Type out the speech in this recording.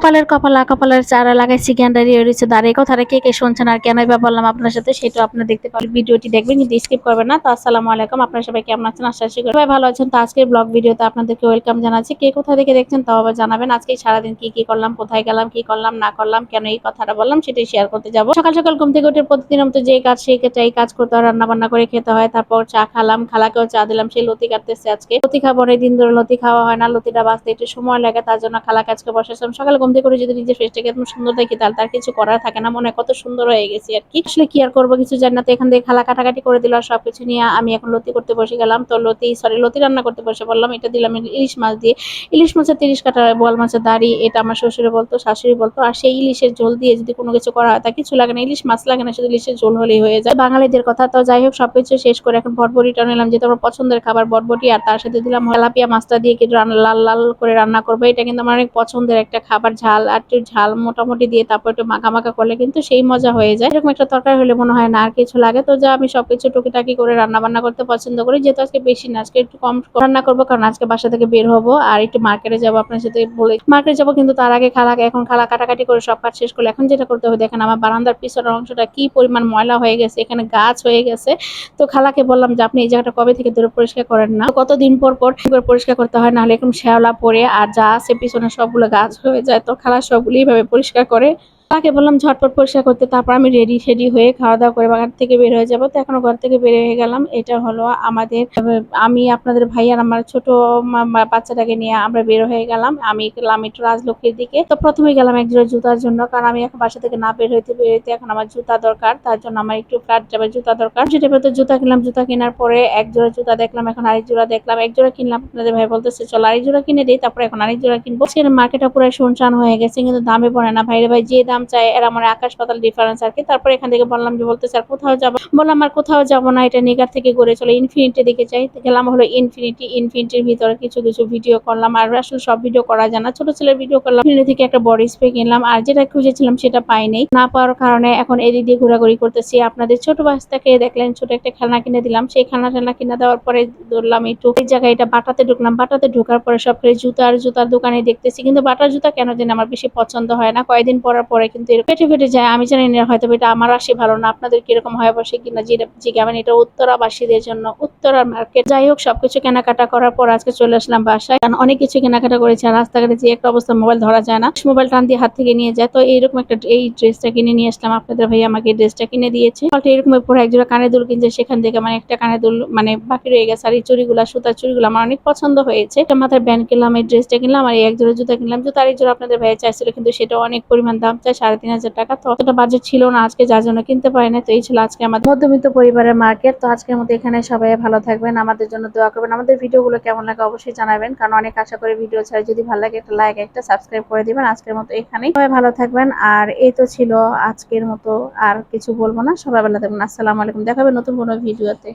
কপালের চারা লাগাইছি গ্যান্ডারি হয়েছে দাঁড়িয়ে। কথাটা কে কে শুনছেন আর কেনই বা বললাম আপনার সাথে, সেটা আপনারা দেখতে পারেন। ভিডিওটি দেখবেন কিন্তু স্কিপ করবেন না। তো আসসালামু আলাইকুম, আপনারা সবাই কেমন আছেন? আশা করি সবাই ভালো আছেন। তো আজকের ব্লগ ভিডিওতে আপনাদেরকে ওয়েলকাম জানাচ্ছি। কে কোথা থেকে দেখছেন তাও আবার জানাবেন। আজকে সারাদিন কি কি করলাম, কোথায় গেলাম, কি করলাম না করলাম, কেন এই কথাটা বললাম সেটাই শেয়ার করতে যাবো। সকাল সকাল ঘুম থেকে উঠে প্রতিদিনের মতো যে কাজ সেই কাজ করতে হয়, রান্না বান্না করে খেতে হয়। তারপর চা খালাম, খালাকেও চা দিলাম। সেই লতি কাটতেছে আজকে। লতি খাবো, অনেক দিন ধরে লতি খাওয়া হয় না। লতিটা বাঁচতে একটু সময় লাগে, তার জন্য খালাকে আজকে বসেছিলাম। সকালে ঘুম থেকে করে যদি নিজের ফেসটাকে এত সুন্দর দেখি তাহলে তার কিছু করার থাকে না, মনে কত সুন্দর হয়ে গেছি আর কি। আসলে কি আর করবো, কিছু জানি না। তো এখান থেকে খালা কাটাকাটি করে দিল আর সবকিছু নিয়ে আমি এখন লতি করতে বসে গেলাম। তো লতি রান্না করতে বসে বললাম। এটা দিলাম ইলিশ মাছ দিয়ে। ইলিশ মাছের 30 কাটা বোয়াল মাছের দাড়ি, এটা আমার শ্বশুরে বলতো, শাশুড়ি বলতো। আর সেই ইলিশের ঝোল দিয়ে যদি কোনো কিছু করা হয় তা কিছু লাগে না, ইলিশ মাছ লাগে না, শুধু ইলিশের ঝোল হলেই হয়ে যায় বাঙালিদের কথা। তো যাই হোক, সবকিছু শেষ করে এখন বটবটিটা নিলাম, যেহেতু আমার পছন্দের খাবার বটবটি। আর তার সাথে দিলাম তেলাপিয়া মাছটা দিয়ে কিন্তু লাল লাল করে রান্না করবো। এটা কিন্তু আমার অনেক পছন্দের একটা খাবার। ঝাল আর একটু ঝাল মোটামুটি দিয়ে তারপর একটু মাখা মাখা করলে কিন্তু সেই মজা হয়ে যায়। এরকম একটা তরকারি হলে মনে হয় না আর কিছু লাগে। তো যা আমি সবকিছু টুকিটাকি করে রান্না বান্না করতে পছন্দ করি, যেহেতু আজকে বেশি না, আজকে একটু কম রান্না করবো, কারণ আজকে বাসা থেকে বের হবো আর একটু মার্কেটে যাবো। আপনার সাথে বলে মার্কেটে যাবো, কিন্তু তার আগে খালা কাটাকাটি করে সব কাজ শেষ করলে এখন যেটা করতে হবে, দেখেন আমার বারান্দার পিছনের অংশটা কি পরিমাণ ময়লা হয়ে গেছে, এখানে গাছ হয়ে গেছে। তো খালাকে বললাম যে আপনি এই জায়গাটা কবে থেকে ধরে পরিষ্কার করেন না, কতদিন পর পর পরিষ্কার করতে হয়, নাহলে এরকম শ্যাওলা পড়ে আর যা আছে পিছনে সবগুলো গাছ হয়ে যায়। তো খালা সবগুলো এইভাবে পরিষ্কার করে। তাকে বললাম ঝটপট পরিষ্কার করতে। তারপর আমি রেডি হয়ে খাওয়া দাওয়া করে বাগান থেকে বের হয়ে যাবো। তো এখনো ঘর থেকে বের হয়ে গেলাম। এটা হলো আমাদের, আমি আপনাদের ভাই আর আমার ছোট বাচ্চাটাকে নিয়ে আমরা বের হয়ে গেলাম। আমি গেলাম একটু রাজলক্ষ্মীর দিকে। তো প্রথমে গেলাম এক জোড়া জুতার জন্য, কারণ আমি এখন বাসা থেকে না বের হইতে এখন আমার জুতা দরকার। তার জন্য আমার একটু ফ্ল্যাট যাবে জুতা দরকার। যেটা পেতে জুতা কিনলাম। জুতা কেনার পরে এক জোড়া জুতা দেখলাম, এখন আরেক জোড়া দেখলাম। এক জোড়া কিনলাম, আপনাদের ভাই বলতেছে চলো আরেক জোড়া কিনে দিই, তারপরে এখন আরেক জোড়া কিনবো। সেখানে মার্কেটটা পুরো শুনশান হয়ে গেছে, কিন্তু দামে পড়ে না। ভাইরে ভাই যে দাম চাই এরা মানে আকাশ পাতাল ডিফারেন্স আর কি। তারপরে এখান থেকে বললাম যে বলতে স্যার কোথাও যাবো, বললাম আর কোথাও যাবো না, এটা নিগার থেকে ঘুরে চলো ইনফিনিটি দিকে যাই। গেলাম হলো ইনফিনিটির ভিতরে কিছু কিছু ভিডিও করলাম। আর আসলে সব ভিডিও করা যায় না, ছোট ছেলের ভিডিও করলাম। ইনফিনিটি থেকে একটা বডি স্প্রে কিনলাম, আর যেটা খুঁজেছিলাম সেটা পাই নাই, না পাওয়ার কারণে এখন এদিক দিয়ে ঘোরাঘুরি করতেছি। আপনাদের ছোট বাচ্চাকে দেখলেন, ছোট একটা খেলনা কিনে দিলাম। সেই খেলনা কিনে দেওয়ার পরে ধরলাম একটু এই জায়গায় এটা বাটাতে ঢুকলাম। বাটাতে ঢোকার পরে সব জুতার দোকানে দেখতেছি, কিন্তু বাটার জুতা কেন যেন আমার বেশি পছন্দ হয় না। কয়েকদিন পরার পরে কিন্তু ফেটে ফেটে যায়, আমি জানি না, হয়তো এটা আমার রাশি ভালো না। আপনাদের কিরকম হয় বসে কিনা জিজ্ঞাবেন। এটা উত্তরাবাসীদের জন্য, উত্তরা মার্কেট। যাই হোক, সবকিছু কেনাকাটা করার পর আজকে চলে আসলাম বাসায়, কারণ অনেক কিছু কেনাকাটা করেছি। আর রাস্তাঘাটে যে একটা অবস্থা, মোবাইল ধরা যায় না, মোবাইল টান দিয়ে হাত থেকে নিয়ে যায়। তো এইরকম একটা এই ড্রেসটা কিনে নিয়ে আসলাম। আপনাদের ভাই আমাকে এই ড্রেসটা কিনে দিয়েছে। এরকম পরে একজোড়া কানের দুল কিনছে, সেখান থেকে মানে একটা কানের দুল মানে বাকি রয়ে গেছে। আর এই চুড়িগুলা, সুতার চুড়িগুলো আমার অনেক পছন্দ হয়েছে। একটা মাথার ব্যান্ড কিনলাম, এই ড্রেসটা কিনলাম, আর এই একজোড়া জুতা কিনলাম। জুতা আর একজোড়া আপনাদের ভাইয়া চাইছিল, কিন্তু সেটা অনেক পরিমাণ দাম চায়, 3,500 টাকা। তো অতটা বাজেট ছিল না আজকে, যার জন্য কিনতে পারি না। তো এই ছিল আজকে আমাদের মধ্যবিত্ত পরিবারের মার্কেট। তো আজকের মতো এখানে, সবাই ভালো থাকবেন, আমাদের জন্য দোয়া করবেন। আমাদের ভিডিওগুলো কেমন লাগে অবশ্যই জানাবেন, কারণ অনেক আশা করে ভিডিও ছাড়ে। যদি ভালো লাগে একটা লাইক, একটা সাবস্ক্রাইব করে দিবেন। আজকের মতো এখানেই, সবাই ভালো থাকবেন। আর এই তো ছিল আজকের মতো, আর কিছু বলবো না। সবাই ভালো থাকবেন। আসসালামু আলাইকুম, দেখা হবে নতুন কোনো ভিডিওতে।